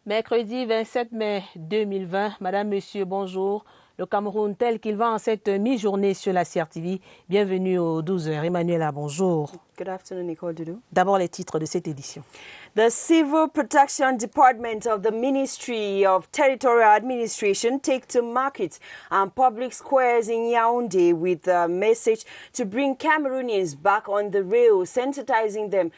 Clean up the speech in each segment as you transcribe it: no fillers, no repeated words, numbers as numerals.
Mercredi 27 mai 2020, Madame, Monsieur, bonjour. Le Cameroun tel qu'il va en cette mi-journée sur la CRTV. Bienvenue aux 12h. Emmanuela, bonjour. Good afternoon, Nicole Doudou. D'abord les titres de cette édition. The Civil Protection Department of the Ministry of Territorial Administration take to markets and public squares in Yaoundé with a message to bring Cameroonians back on the rails, sensitizing them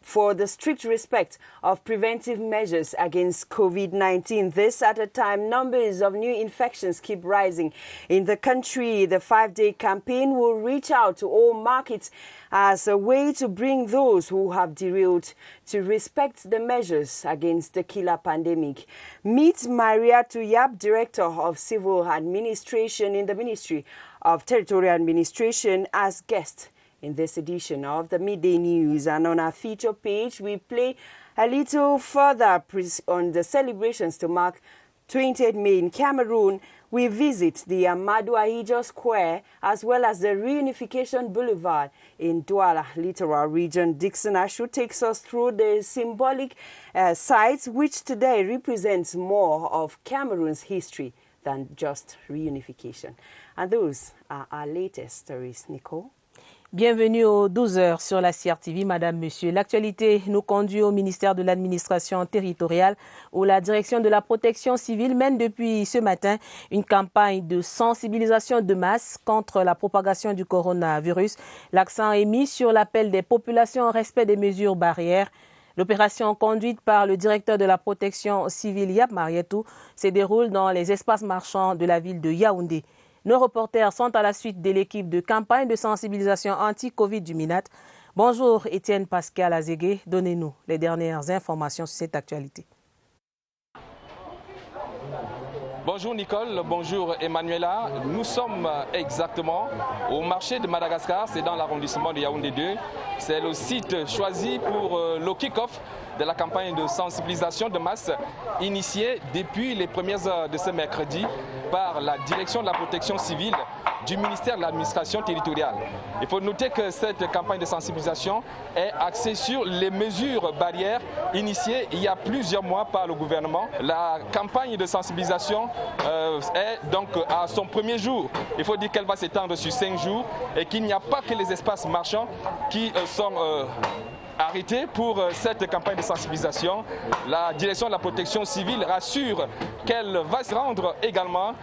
for the strict respect of preventive measures against COVID-19. This at a time numbers of new infections keep rising in the country. The 5-day campaign will reach out to all markets as a way to bring those who have derailed to respect the measures against the killer pandemic. Meet Maria Tuyap, Director of Civil Administration in the Ministry of Territorial Administration, as guest in this edition of the Midday News. And on our feature page, we play a little further on the celebrations to mark 28th May in Cameroon. We visit the Amadou Ahidjo Square as well as the Reunification Boulevard in Douala Littoral Region. Dixon Ashu takes us through the symbolic sites which today represents more of Cameroon's history than just reunification. And those are our latest stories, Nicole. Bienvenue aux 12h sur la CRTV, Madame, Monsieur. L'actualité nous conduit au ministère de l'Administration territoriale où la direction de la protection civile mène depuis ce matin une campagne de sensibilisation de masse contre la propagation du coronavirus. L'accent est mis sur l'appel des populations au respect des mesures barrières. L'opération conduite par le directeur de la protection civile, Yap Marietou, se déroule dans les espaces marchands de la ville de Yaoundé. Nos reporters sont à la suite de l'équipe de campagne de sensibilisation anti-Covid du MINAT. Bonjour Étienne Pascal Azégué, donnez-nous les dernières informations sur cette actualité. Bonjour Nicole, bonjour Emmanuela. Nous sommes exactement au marché de Madagascar, c'est dans l'arrondissement de Yaoundé 2. C'est le site choisi pour le kick-off de la campagne de sensibilisation de masse initiée depuis les premières heures de ce mercredi par la direction de la protection civile du ministère de l'administration territoriale. Il faut noter que cette campagne de sensibilisation est axée sur les mesures barrières initiées il y a plusieurs mois par le gouvernement. La campagne de sensibilisation est donc à son premier jour. Il faut dire qu'elle va s'étendre sur 5 jours et qu'il n'y a pas que les espaces marchands qui sont arrêtés pour cette campagne de sensibilisation. La direction de la protection civile rassure qu'elle va se rendre également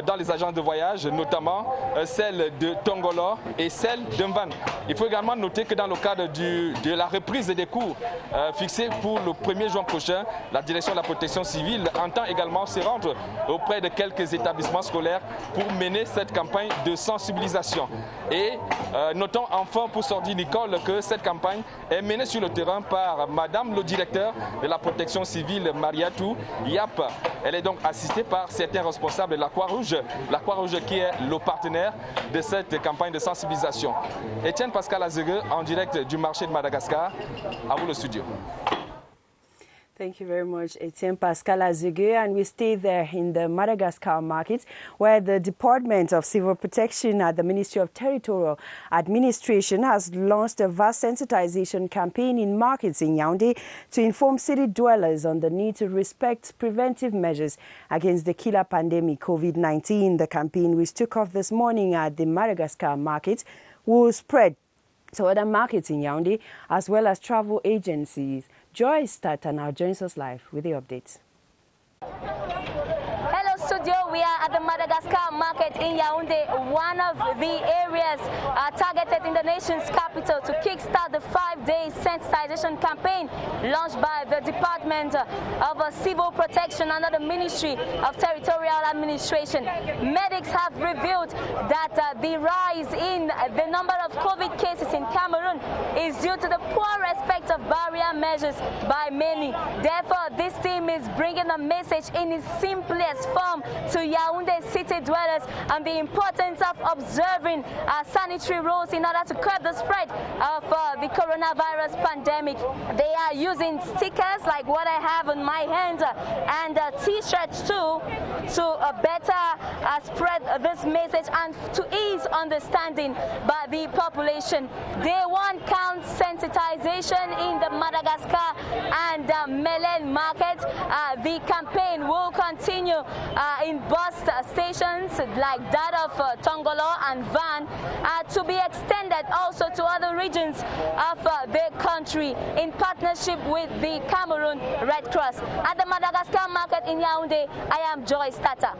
dans les agences de voyage, notamment celle de Tongolo et celle de Mvan. Il faut également noter que dans le cadre de la reprise des cours fixée pour le 1er juin prochain, la direction de la protection civile entend également se rendre auprès de quelques établissements scolaires pour mener cette campagne de sensibilisation. Et notons enfin pour sortir Nicole que cette campagne est menée sur le terrain par Madame le directeur de la protection civile Mariatou Yap. Elle est donc assistée par certains responsables de la Croix-Rouge qui est le partenaire de cette campagne de sensibilisation. Étienne Pascal Azégué en direct du marché de Madagascar. À vous le studio. Thank you very much, Etienne Pascal Azégué. And we stay there in the Madagascar market where the Department of Civil Protection at the Ministry of Territorial Administration has launched a vast sensitization campaign in markets in Yaoundé to inform city dwellers on the need to respect preventive measures against the killer pandemic COVID-19. The campaign, which took off this morning at the Madagascar market, will spread to other markets in Yaoundé as well as travel agencies. Joyce Tata now joins us live with the updates. Hello studio, we are at the Madagascar market in Yaoundé, one of the areas targeted in the nation's capital to kickstart the 5-day sensitization campaign launched by the Department of Civil Protection under the Ministry of Territorial Administration. Medics have revealed that the rise in the number of COVID cases in Cameroon is due to the poor respect of barrier measures by many. Therefore, this team is bringing a message in its simplest form to Yaoundé city dwellers on the importance of observing sanitary rules in order to curb the spread of the coronavirus pandemic. They are using stickers like what I have in my hand and t-shirts too to better spread this message and to ease understanding by the population. Day one counts sensitization in the Madagascar and Melen market. The campaign will continue in bus stations like that of Tongolo and Van to be extended also to other regions of the country in partnership with the Cameroon Red Cross. At the Madagascar market in Yaoundé, I am Joyce Tata.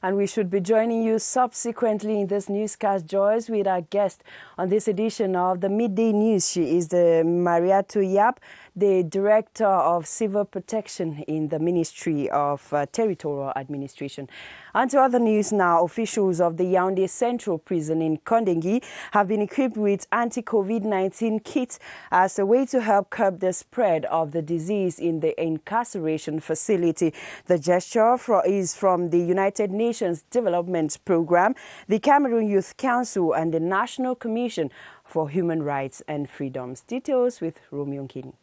And we should be joining you subsequently in this newscast, Joyce, with our guest on this edition of the Midday News. She is the Mariatou Yap, the Director of Civil Protection in the Ministry of Territorial Administration. And to other news now, officials of the Yaoundé Central Prison in Kondengui have been equipped with anti-COVID-19 kits as a way to help curb the spread of the disease in the incarceration facility. The gesture is from the United Nations Development Programme, the Cameroon Youth Council and the National Commission for Human Rights and Freedoms. Details with Romeo Nkini.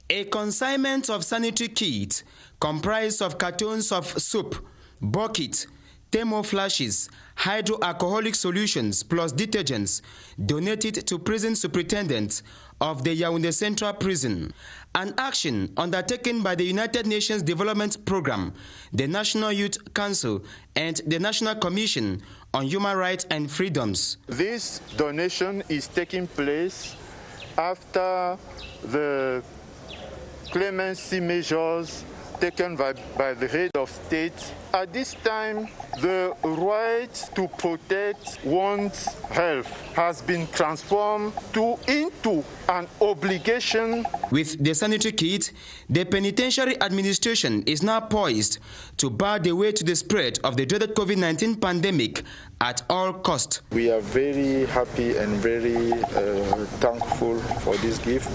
A consignment of sanitary kits comprised of cartons of soap, buckets, thermoflashes, hydroalcoholic solutions plus detergents donated to prison superintendents of the Yaoundé Central Prison. An action undertaken by the United Nations Development Programme, the National Youth Council and the National Commission on Human Rights and Freedoms. This donation is taking place after the clemency measures taken by the head of state. At this time, the right to protect one's health has been transformed into an obligation. With the sanitary kit, the penitentiary administration is now poised to bar the way to the spread of the dreaded COVID-19 pandemic at all costs. We are very happy and very thankful for this gift.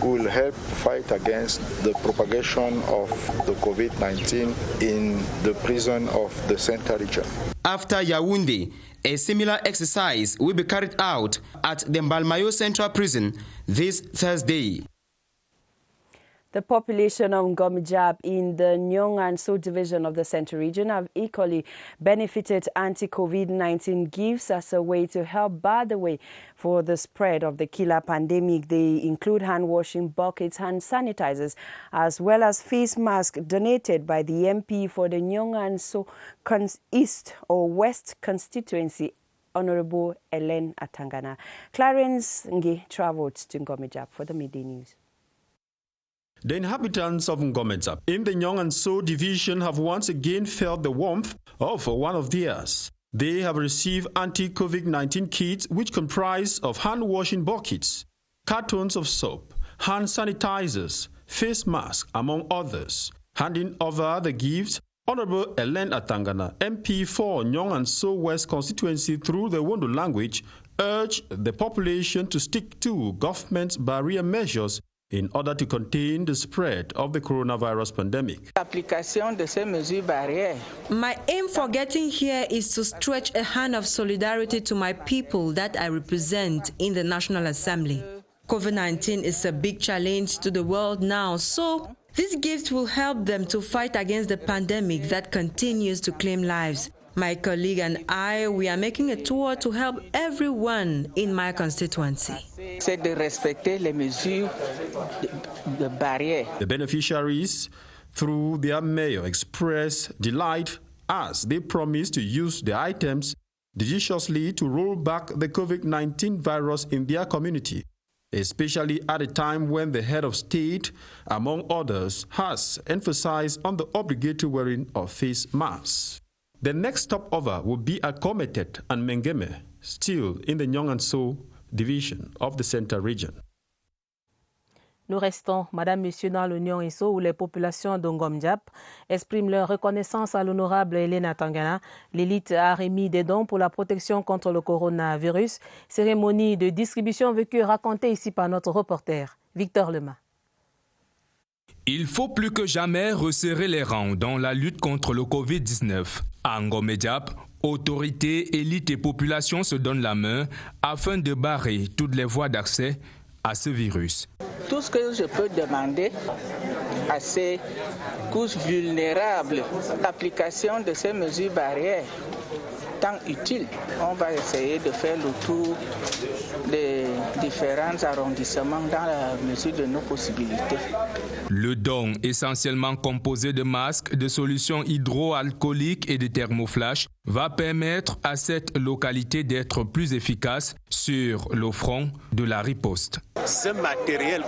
We will help fight against the propagation of the COVID-19 in the prison of the Central region. After Yaoundé, a similar exercise will be carried out at the Mbalmayo Central Prison this Thursday. The population of Ngomijab in the Nyong and So division of the Central region have equally benefited anti-COVID-19 gifts as a way to help bar the way for the spread of the killer pandemic. They include hand-washing buckets, hand sanitizers, as well as face masks donated by the MP for the Nyong and So East or West constituency, Honorable Ellen Atangana. Clarence Nge traveled to Ngomijab for the Midday News. The inhabitants of Ngomijab in the Nyong and So division have once again felt the warmth of one of theirs. They have received anti-COVID-19 kits which comprise of hand-washing buckets, cartons of soap, hand sanitizers, face masks, among others. Handing over the gifts, Honorable Ellen Atangana, MP for Nyong and So West constituency through the Wondo language, urged the population to stick to government's barrier measures in order to contain the spread of the coronavirus pandemic. My aim for getting here is to stretch a hand of solidarity to my people that I represent in the National Assembly. COVID-19 is a big challenge to the world now, so this gift will help them to fight against the pandemic that continues to claim lives. My colleague and I, we are making a tour to help everyone in my constituency. The beneficiaries, through their mayor, express delight as they promise to use the items judiciously to roll back the COVID-19 virus in their community, especially at a time when the head of state, among others, has emphasized on the obligatory wearing of face masks. The next stopover will be at Kometet and Mengeme, still in the Nyong and So division of the Central region. Nous restons, Madame, Monsieur, dans le Nyong et So, où les populations d'Ngomijab expriment leur reconnaissance à l'honorable Ellen Atangana. L'élite a remis des dons pour la protection contre le coronavirus. Cérémonie de distribution vécue et racontée ici par notre reporter, Victor Lema. Il faut plus que jamais resserrer les rangs dans la lutte contre le Covid-19. À Ngomé Diap, autorités, élites et populations se donnent la main afin de barrer toutes les voies d'accès à ce virus. Tout ce que je peux demander à ces couches vulnérables, l'application de ces mesures barrières, tant utiles, on va essayer de faire le tour des différents arrondissements dans la mesure de nos possibilités. Le don, essentiellement composé de masques, de solutions hydroalcooliques et de thermoflash, va permettre à cette localité d'être plus efficace sur le front de la riposte. Ce matériel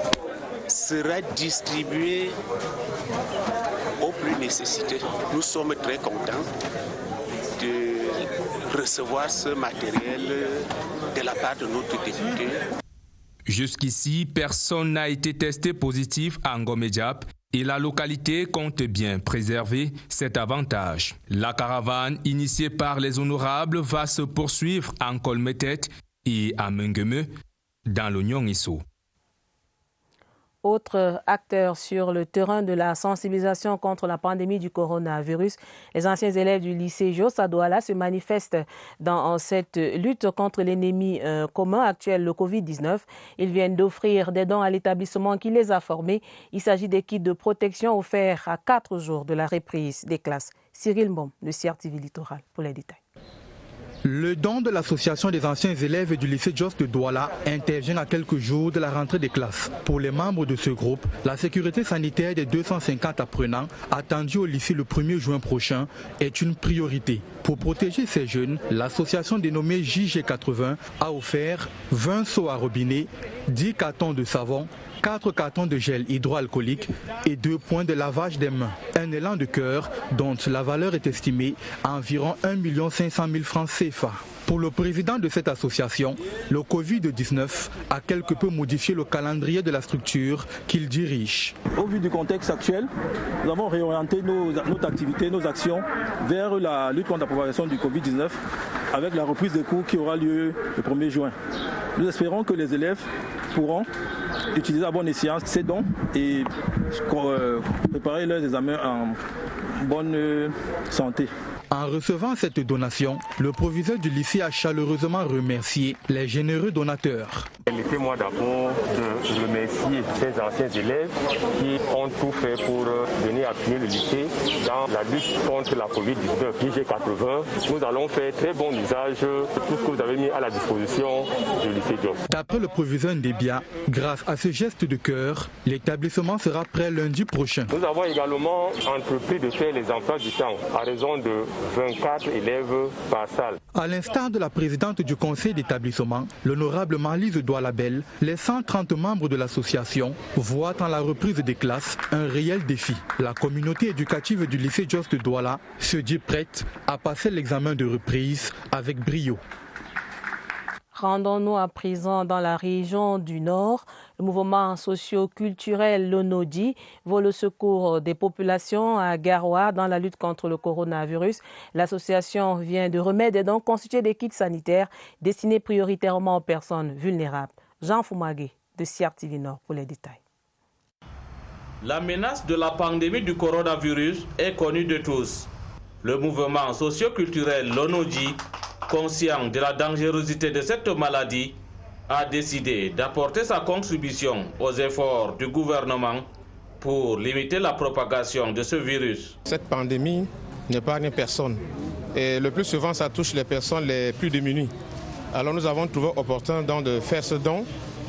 sera distribué aux plus nécessités. Nous sommes très contents de recevoir ce matériel de la part de notre député. Jusqu'ici, personne n'a été testé positif à Ngomé Diap et la localité compte bien préserver cet avantage. La caravane initiée par les honorables va se poursuivre en Kolmetet et à Mengueme dans le Nyongiso. Autre acteur sur le terrain de la sensibilisation contre la pandémie du coronavirus, les anciens élèves du lycée Jos à Douala se manifestent dans cette lutte contre l'ennemi commun actuel, le Covid-19. Ils viennent d'offrir des dons à l'établissement qui les a formés. Il s'agit des kits de protection offerts à 4 jours de la reprise des classes. Cyril Mbom de CRTV Littoral pour les détails. Le don de l'association des anciens élèves du lycée Jos de Douala intervient à quelques jours de la rentrée des classes. Pour les membres de ce groupe, la sécurité sanitaire des 250 apprenants attendus au lycée le 1er juin prochain est une priorité. Pour protéger ces jeunes, l'association dénommée JG80 a offert 20 seaux à robinet, 10 cartons de savon, 4 cartons de gel hydroalcoolique et 2 points de lavage des mains. Un élan de cœur dont la valeur est estimée à environ 1 500 000 francs CFA. Pour le président de cette association, le Covid-19 a quelque peu modifié le calendrier de la structure qu'il dirige. Au vu du contexte actuel, nous avons réorienté notre activité, nos actions vers la lutte contre la propagation du Covid-19 avec la reprise des cours qui aura lieu le 1er juin. Nous espérons que les élèves pourront utiliser à bon escient ces dons et préparer leurs examens en bonne santé. En recevant cette donation, le proviseur du lycée a chaleureusement remercié les généreux donateurs. Permettez-moi d'abord de remercier ces anciens élèves qui ont tout fait pour venir appuyer le lycée dans la lutte contre la Covid-19. JG80, nous allons faire très bon usage de tout ce que vous avez mis à la disposition du lycée Jos. D'après le proviseur Ndebia, grâce à ce geste de cœur, l'établissement sera prêt lundi prochain. Nous avons également entrepris de faire les emplois du temps à raison de 24 élèves par salle. À l'instar de la présidente du conseil d'établissement, l'honorable Marlise Doualabel, les 130 membres de l'association voient en la reprise des classes un réel défi. La communauté éducative du lycée Jos de Douala se dit prête à passer l'examen de reprise avec brio. Rendons-nous à présent dans la région du Nord. Le mouvement socio-culturel Lonodi vaut le secours des populations à Garoua dans la lutte contre le coronavirus. L'association vient de remettre des dons constitués des kits sanitaires destinés prioritairement aux personnes vulnérables. Jean Fumagé de CRTV Nord pour les détails. La menace de la pandémie du coronavirus est connue de tous. Le mouvement socio-culturel Lonodi, conscient de la dangerosité de cette maladie, a décidé d'apporter sa contribution aux efforts du gouvernement pour limiter la propagation de ce virus. Cette pandémie n'épargne personne et le plus souvent ça touche les personnes les plus démunies. Alors nous avons trouvé opportun donc de faire ce don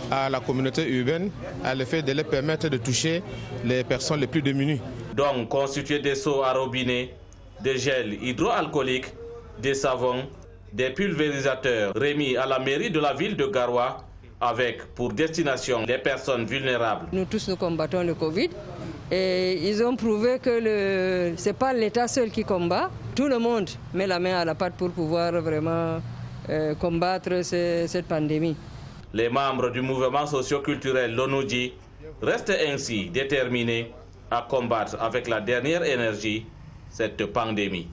à la communauté urbaine, à l'effet de les permettre de toucher les personnes les plus démunies. Donc constitué des seaux à robinet, des gels hydroalcooliques, des savons, des pulvérisateurs remis à la mairie de la ville de Garoua avec pour destination les personnes vulnérables. Nous tous nous combattons le Covid et ils ont prouvé que ce n'est pas l'État seul qui combat. Tout le monde met la main à la pâte pour pouvoir vraiment combattre cette pandémie. Les membres du mouvement socio-culturel Lonodi restent ainsi déterminés à combattre avec la dernière énergie cette pandémie.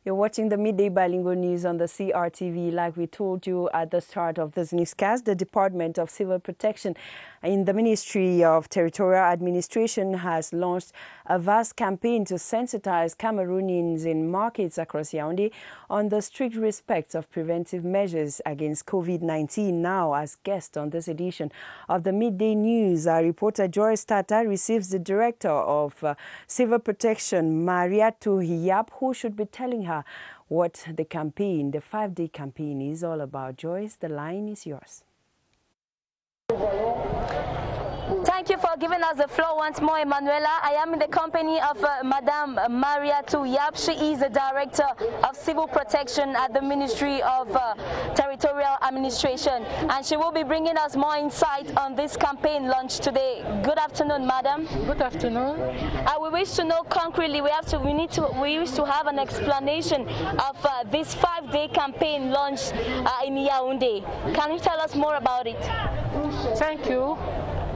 You're watching the Midday Bilingual News on the CRTV. Like we told you at the start of this newscast, the Department of Civil Protection in the Ministry of Territorial Administration has launched a vast campaign to sensitize Cameroonians in markets across Yaoundé on the strict respect of preventive measures against COVID-19. Now, as guest on this edition of the Midday News, our reporter Joyce Tata receives the Director of Civil Protection, Mariatou Yap, who should be telling her what the campaign, the 5-day campaign, is all about. Joyce, the line is yours. Thank you for giving us the floor once more, Emanuela. I am in the company of Madame Mariatou Yap. She is the Director of Civil Protection at the Ministry of Territorial Administration, and she will be bringing us more insight on this campaign launched today. Good afternoon, Madam. Good afternoon. We wish to know concretely. We wish to have an explanation of this 5-day campaign launched in Yaoundé. Can you tell us more about it? Thank you.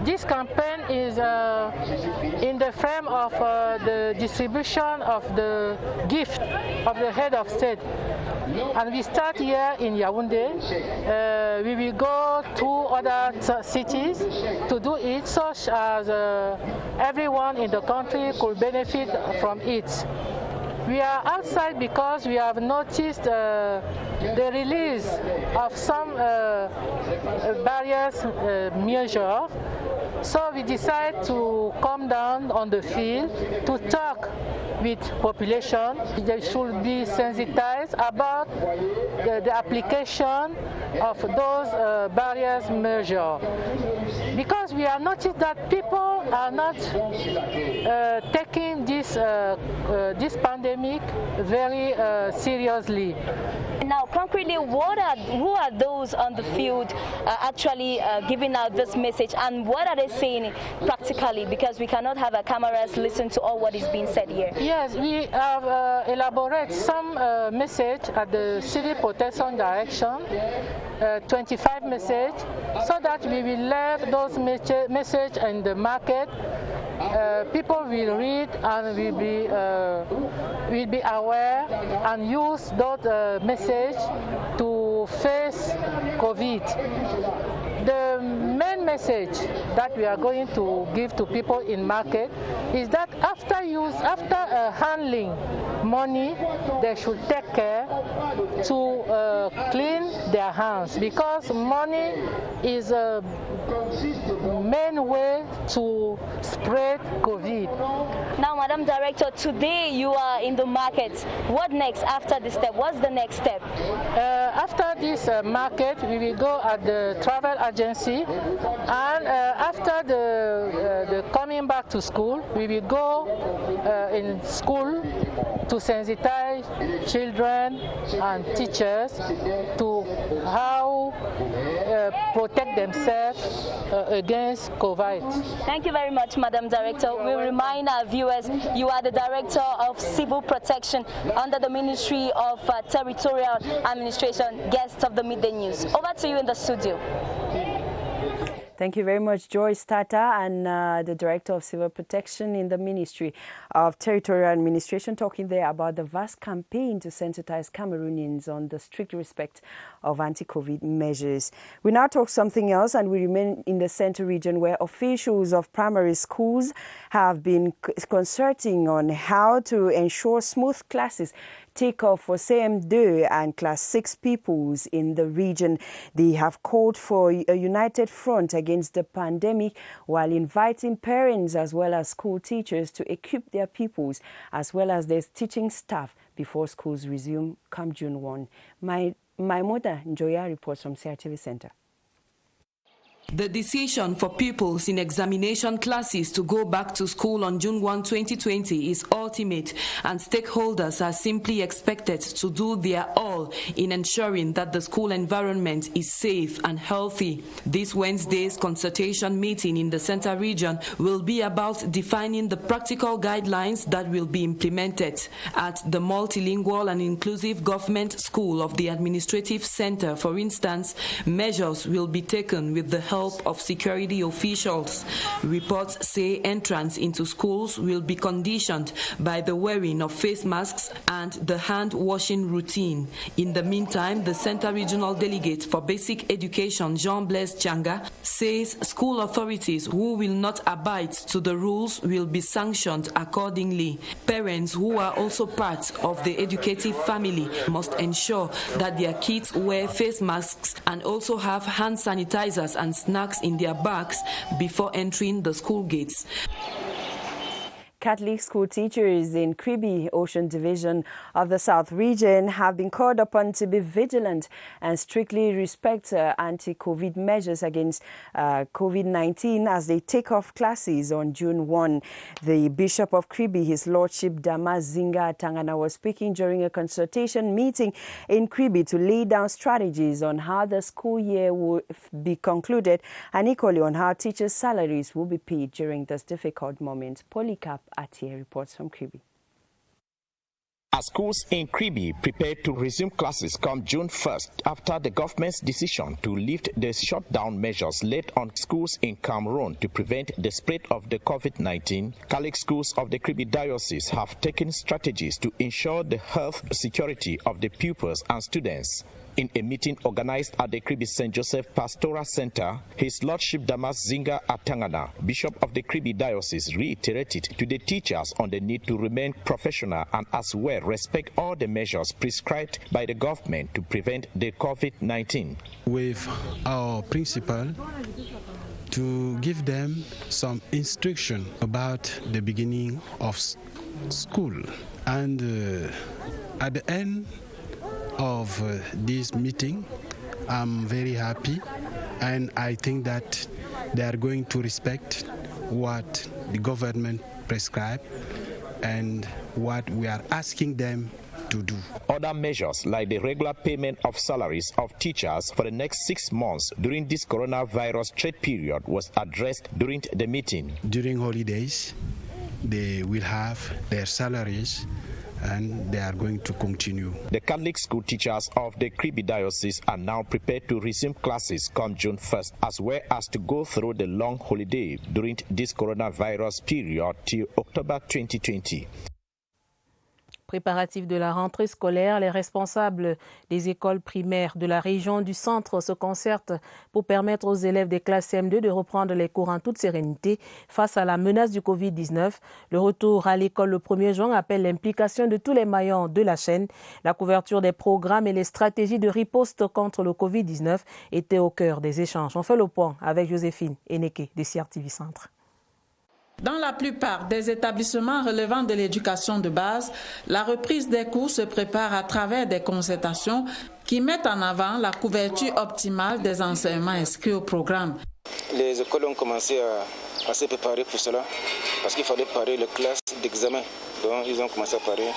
This campaign is in the frame of the distribution of the gift of the head of state. And we start here in Yaoundé. We will go to other cities to do it, such as everyone in the country could benefit from it. We are outside because we have noticed the release of some barriers measures. So we decide to come down on the field to talk with population. They should be sensitized about the application of those barriers measures. Because we have noticed that people are not taking this pandemic very seriously. Now, concretely, who are those on the field actually giving out this message, and what are they saying practically? Because we cannot have our cameras listen to all what is being said here. Yes, we have elaborated some message at the Civil Protection Direction, 25 message, so that we will leave those message in the market. People will read and will be aware and use that message to face COVID. The main message that we are going to give to people in market is that after handling money, they should take care to clean their hands, because money is a main way to spread COVID. Now, Madam Director, today you are in the market. What next after this step? What's the next step? After this market, we will go at the travel agency, and after the coming back to school, we will go in school to sensitize children and teachers to how protect themselves against COVID. Thank you very much, Madam Director. We remind our viewers you are the Director of Civil Protection under the Ministry of Territorial Administration, guest of the Midday News. Over to you in the studio. Thank you very much, Joyce Tata, and the Director of Civil Protection in the Ministry of Territorial Administration, talking there about the vast campaign to sensitize Cameroonians on the strict respect of anti-COVID measures. We now talk something else, and we remain in the Central region, where officials of primary schools have been concerting on how to ensure smooth classes take off for CM2 and Class 6 pupils in the region. They have called for a united front against the pandemic, while inviting parents as well as school teachers to equip their pupils as well as their teaching staff before schools resume come June 1. My mother, Njoya, reports from CRTV Center. The decision for pupils in examination classes to go back to school on June 1, 2020 is ultimate, and stakeholders are simply expected to do their all in ensuring that the school environment is safe and healthy. This Wednesday's consultation meeting in the Central region will be about defining the practical guidelines that will be implemented. At the Multilingual and Inclusive Government School of the Administrative Center, for instance, measures will be taken with the help help of security officials. Reports say entrance into schools will be conditioned by the wearing of face masks and the hand-washing routine. In the meantime, the Center Regional Delegate for Basic Education, Jean-Blaise Changa, says school authorities who will not abide to the rules will be sanctioned accordingly. Parents who are also part of the educative family must ensure that their kids wear face masks and also have hand sanitizers and snacks in their bags before entering the school gates. Catholic school teachers in Kribi Ocean Division of the South Region have been called upon to be vigilant and strictly respect anti-COVID measures against COVID-19 as they take off classes on June 1. The Bishop of Kribi, His Lordship Damas Zinga Atangana, was speaking during a consultation meeting in Kribi to lay down strategies on how the school year will be concluded and equally on how teachers' salaries will be paid during this difficult moment. Polycarp Atier reports from Kribi. As schools in Kribi prepare to resume classes come June 1st after the government's decision to lift the shutdown measures laid on schools in Cameroon to prevent the spread of the COVID-19, Catholic schools of the Kribi Diocese have taken strategies to ensure the health security of the pupils and students. In a meeting organized at the Kribi St. Joseph Pastoral Center, His Lordship Damas Zinga Atangana, Bishop of the Kribi Diocese, reiterated to the teachers on the need to remain professional and as well respect all the measures prescribed by the government to prevent the COVID-19. With our principal, to give them some instruction about the beginning of school. And at the end of this meeting, I'm very happy, and I think that they are going to respect what the government prescribed and what we are asking them to do. Other measures like the regular payment of salaries of teachers for the next 6 months during this coronavirus trade period was addressed during the meeting. During holidays, they will have their salaries and they are going to continue. The Catholic school teachers of the Kribi Diocese are now prepared to resume classes come June 1st, as well as to go through the long holiday during this coronavirus period till October 2020. Préparatifs de la rentrée scolaire, les responsables des écoles primaires de la région du centre se concertent pour permettre aux élèves des classes CM2 de reprendre les cours en toute sérénité face à la menace du Covid-19. Le retour à l'école le 1er juin appelle l'implication de tous les maillons de la chaîne. La couverture des programmes et les stratégies de riposte contre le Covid-19 étaient au cœur des échanges. On fait le point avec Joséphine Eneke de CRTV Centre. Dans la plupart des établissements relevant de l'éducation de base, la reprise des cours se prépare à travers des concertations qui mettent en avant la couverture optimale des enseignements inscrits au programme. Les écoles ont commencé à se préparer pour cela parce qu'il fallait parer les classes d'examen. Donc ils ont commencé à parer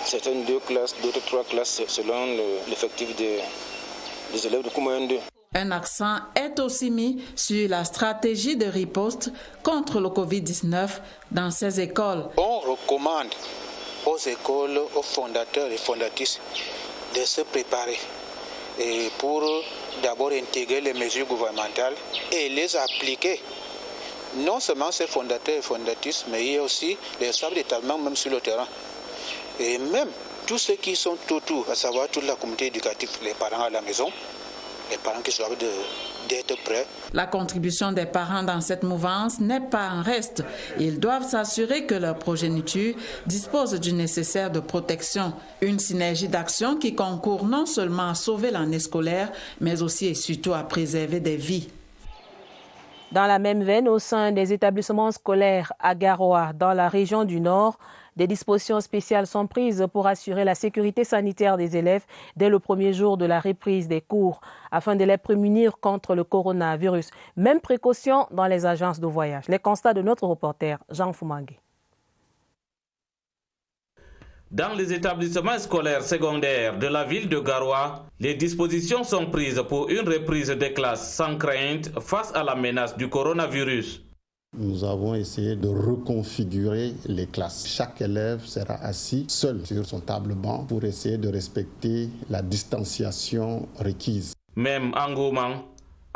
certaines 2 classes, d'autres 3 classes selon l'effectif des élèves de cours moyen 2. Un accent est aussi mis sur la stratégie de riposte contre le Covid-19 dans ces écoles. On recommande aux écoles, aux fondateurs et fondatrices de se préparer et pour d'abord intégrer les mesures gouvernementales et les appliquer. Non seulement ces fondateurs et fondatrices, mais il y a aussi les responsables d'établissement même sur le terrain. Et même tous ceux qui sont autour, à savoir toute la communauté éducative, les parents à la maison, les parents qui doivent d'être prêts. La contribution des parents dans cette mouvance n'est pas en reste. Ils doivent s'assurer que leur progéniture dispose du nécessaire de protection. Une synergie d'action qui concourt non seulement à sauver l'année scolaire, mais aussi et surtout à préserver des vies. Dans la même veine, au sein des établissements scolaires à Garoua, dans la région du Nord, des dispositions spéciales sont prises pour assurer la sécurité sanitaire des élèves dès le 1er jour de la reprise des cours, afin de les prémunir contre le coronavirus. Même précaution dans les agences de voyage. Les constats de notre reporter Jean Foumangué. Dans les établissements scolaires secondaires de la ville de Garoua, les dispositions sont prises pour une reprise des classes sans crainte face à la menace du coronavirus. Nous avons essayé de reconfigurer les classes. Chaque élève sera assis seul sur son table-banc pour essayer de respecter la distanciation requise. Même engouement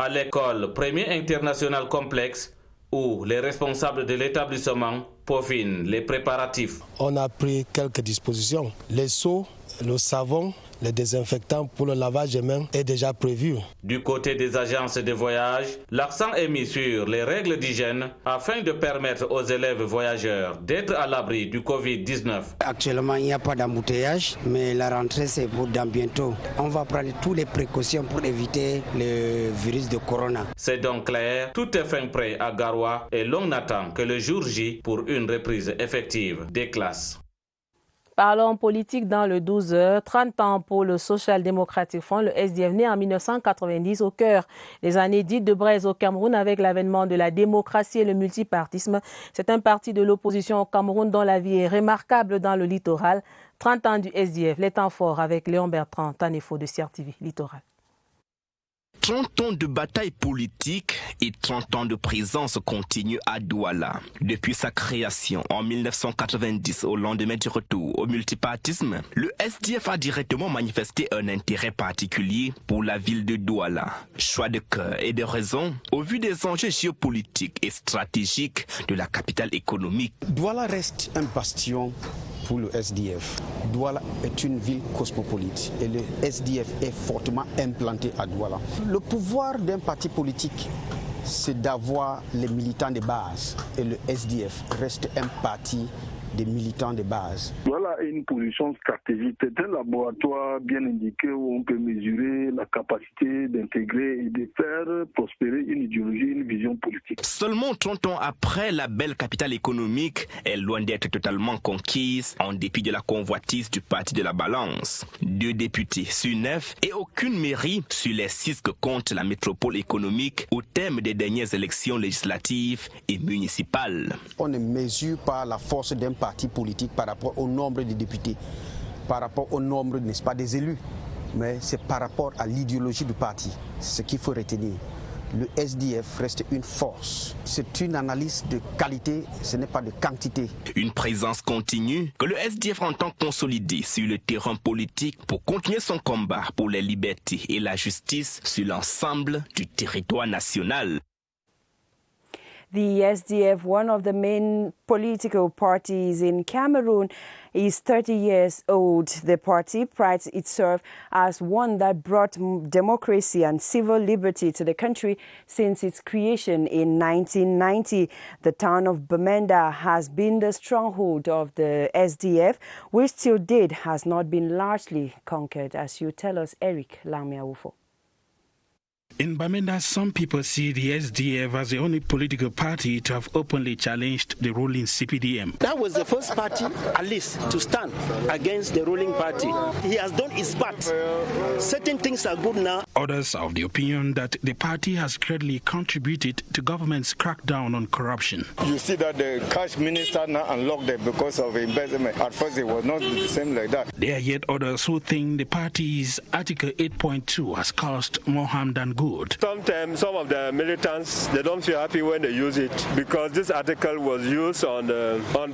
à l'école Premier International Complexe où les responsables de l'établissement peaufinent les préparatifs. On a pris quelques dispositions. Les seaux, le savon, les désinfectants pour le lavage des mains est déjà prévu. Du côté des agences de voyage, l'accent est mis sur les règles d'hygiène afin de permettre aux élèves voyageurs d'être à l'abri du Covid-19. Actuellement, il n'y a pas d'embouteillage, mais la rentrée c'est pour dans bientôt. On va prendre toutes les précautions pour éviter le virus de corona. C'est donc clair, tout est fin prêt à Garoua et l'on n'attend que le jour J pour une reprise effective des classes. Parlons politique dans le 12h. 30 ans pour le Social Democratic Front, le SDF né en 1990 au cœur des années dites de braise au Cameroun avec l'avènement de la démocratie et le multipartisme. C'est un parti de l'opposition au Cameroun dont la vie est remarquable dans le littoral. 30 ans du SDF, les temps forts avec Léon Bertrand, Tanefo de CRTV Littoral. 30 ans de bataille politique et 30 ans de présence continue à Douala. Depuis sa création en 1990, au lendemain du retour au multipartisme, le SDF a directement manifesté un intérêt particulier pour la ville de Douala. Choix de cœur et de raison au vu des enjeux géopolitiques et stratégiques de la capitale économique. Douala reste un bastion pour le SDF. Douala est une ville cosmopolite et le SDF est fortement implanté à Douala. Le pouvoir d'un parti politique, c'est d'avoir les militants de base et le SDF reste un parti des militants de base. Voilà une position stratégique, c'est un laboratoire bien indiqué où on peut mesurer la capacité d'intégrer et de faire prospérer une idéologie, une vision politique. Seulement 30 ans après, la belle capitale économique est loin d'être totalement conquise en dépit de la convoitise du parti de la balance. 2 députés sur 9 et aucune mairie sur les 6 que compte la métropole économique au terme des dernières élections législatives et municipales. On ne mesure pas la force d'un parti politique par rapport au nombre de députés, par rapport au nombre, n'est-ce pas, des élus, mais c'est par rapport à l'idéologie du parti. C'est ce qu'il faut retenir. Le SDF reste une force. C'est une analyse de qualité, ce n'est pas de quantité. Une présence continue que le SDF entend consolider sur le terrain politique pour continuer son combat pour les libertés et la justice sur l'ensemble du territoire national. The SDF, one of the main political parties in Cameroon, is 30 years old. The party prides itself as one that brought democracy and civil liberty to the country since its creation in 1990. The town of Bamenda has been the stronghold of the SDF, which till date has not been largely conquered, as you tell us, Eric Lamiaufo. In Bamenda, some people see the SDF as the only political party to have openly challenged the ruling CPDM. That was the first party, at least, to stand against the ruling party. He has done his part. Certain things are good now. Others are of the opinion that the party has greatly contributed to government's crackdown on corruption. You see that the cash minister now unlocked it because of investment. At first it was not the same like that. There are yet others who think the party's Article 8.2 has caused more harm than good. Sometimes some of the militants, they don't feel happy when they use it because this article was used on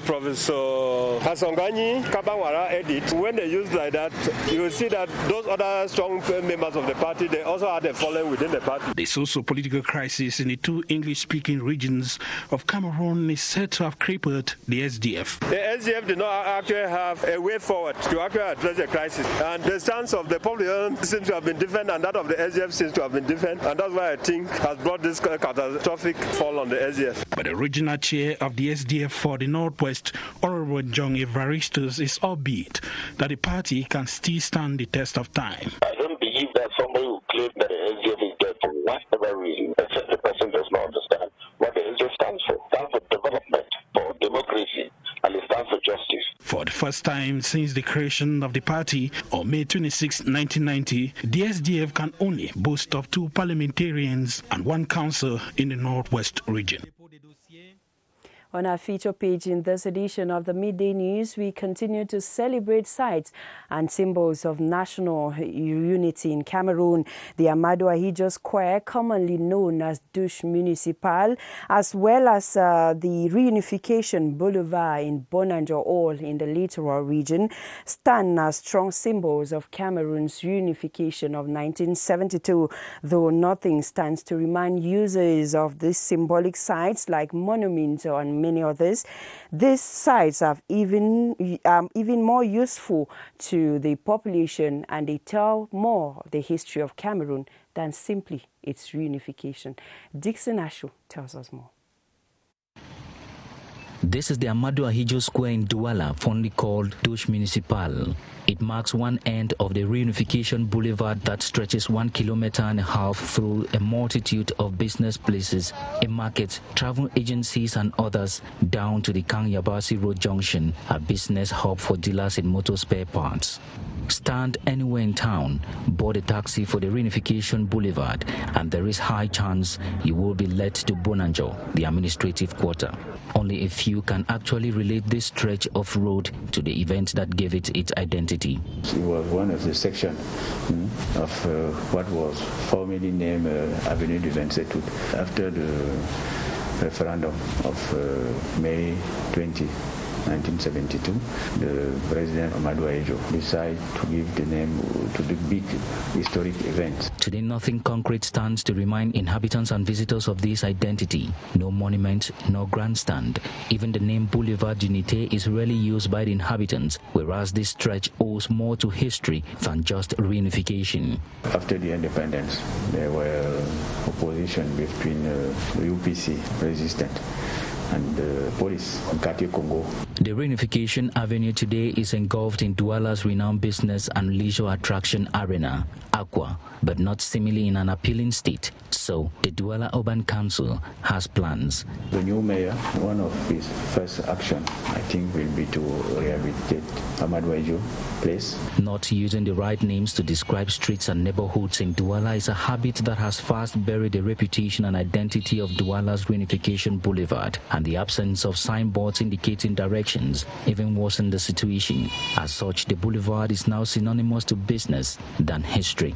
Professor Hasongani Kabangwara edit. When they use like that, you will see that those other strong members of the party, they also had a following within the party. The socio-political crisis in the 2 English-speaking regions of Cameroon is said to have crippled the SDF. The SDF did not actually have a way forward to actually address the crisis. And the stance of the population seems to have been different and that of the SDF seems to have been different. And that's why I think has brought this catastrophic fall on the SDF. But the regional chair of the SDF for the Northwest, Honorable John Evaristus, is upbeat that the party can still stand the test of time. I don't believe that somebody will claim that the SDF is dead for whatever reason, except the person does not understand what the SDF stands for. It stands for development, for democracy, and it stands for justice. For the first time since the creation of the party on May 26, 1990, the SDF can only boast of 2 parliamentarians and 1 council in the Northwest region. On our feature page in this edition of the Midday News, we continue to celebrate sites and symbols of national unity in Cameroon. The Amadou Ahidjo Square, commonly known as Douche Municipal, as well as the Reunification Boulevard in Bonanjo, all in the littoral region, stand as strong symbols of Cameroon's reunification of 1972, though nothing stands to remind users of these symbolic sites like monuments and many others. These sites are even more useful to the population, and they tell more of the history of Cameroon than simply its reunification. Dixon Ashu tells us more. This is the Amadou Ahidjo Square in Douala, fondly called Douche Municipal. It marks one end of the Reunification Boulevard that stretches 1.5 kilometers through a multitude of business places, a market, travel agencies and others, down to the Kanyabasi Road Junction, a business hub for dealers in motor spare parts. Stand anywhere in town, board a taxi for the Reunification Boulevard, and there is high chance you will be led to Bonanjo, the administrative quarter. Only a few can actually relate this stretch of road to the event that gave it its identity. It was one of the sections of what was formerly named Avenue du 27 Août. After the referendum of May 20, 1972, the President Amadou Ahidjo decided to give the name to the big historic event. Today, nothing concrete stands to remind inhabitants and visitors of this identity. No monument, no grandstand. Even the name Boulevard d'Unité is rarely used by the inhabitants, whereas this stretch owes more to history than just reunification. After the independence, there were opposition between UPC resistance and the police in Quartier Congo. The Reunification Avenue today is engulfed in Douala's renowned business and leisure attraction arena, Aqua, but not seemingly in an appealing state. So the Douala Urban Council has plans. The new mayor, one of his first action, I think, will be to rehabilitate Amadou Ahidjo place. Not using the right names to describe streets and neighborhoods in Douala is a habit that has fast buried the reputation and identity of Douala's Reunification Boulevard, and the absence of signboards indicating directions even worsened the situation. As such, the boulevard is now synonymous to business than history.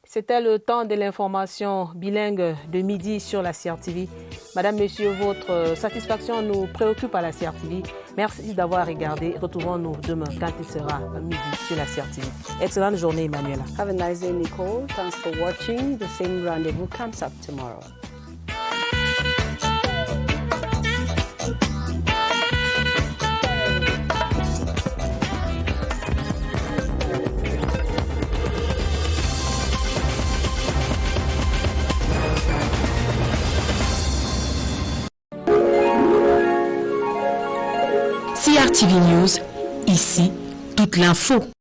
C'était le temps de l'information bilingue de midi sur la CRTV. Madame, Monsieur, votre satisfaction nous préoccupe à la CRTV. Merci d'avoir regardé. Retrouvons-nous demain quand il sera midi sur la CRTV. Excellente journée, Emmanuela. Have a nice day, Nicole. Thanks for watching. The same rendezvous comes up tomorrow. CRTV News, ici, toute l'info.